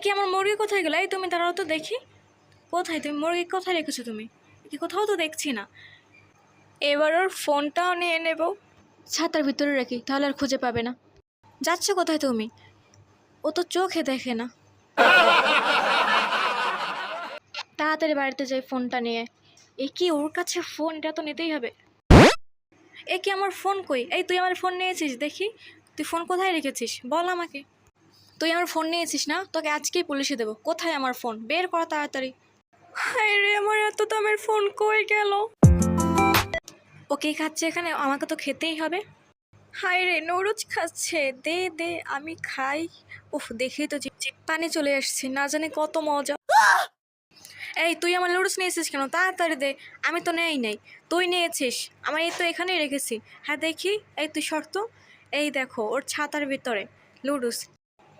কি আমার মুরগি কোথায় গেল? এই তুমি দাঁড়াও তো দেখি, কোথায় তুমি মুরগি কোথায় রেখেছো তুমি? কি কোথাও তো দেখছি না। এবার ওর ফোনটাও নিয়ে নেব, ছাতার ভিতরে রাখি, তাহলে আর খুঁজে পাবে না। যাচ্ছ কোথায় তুমি? ও তো চোখে দেখে না। তাড়াতাড়ি বাড়িতে যাই ফোনটা নিয়ে। এ কি ওর কাছে ফোন, এটা তো নিতেই হবে। এ কি আমার ফোন কই? এই তুই আমার ফোন নিয়েছিস দেখি, তুই ফোন কোথায় রেখেছিস বল আমাকে। তুই আমার ফোন নিয়েছিস না? তোকে আজকেই পুলিশে দেবো। কোথায় আমার ফোন? বের করা তাড়াতাড়ি। হায় রে, আমার এত দামের ফোন কই গেল? ওকে খাচ্ছে এখানে, আমাকে তো খেতেই হবে। হায় রে, নুডলস খাচ্ছে, দে দে আমি খাই। উফ, দেখেই তো জিভ পানি চলে আসছে, না জানি কত মজা। এই তুই আমার নুডলস নিয়েছিস কেন? তাড়াতাড়ি দে। আমি তো নেই নাই, তুই নিয়েছিস। আমার এই তো এখানেই রেখেছি। হ্যাঁ দেখি, এই তুই শর্ত। এই দেখো ওর ছাতার ভিতরে লুডুস,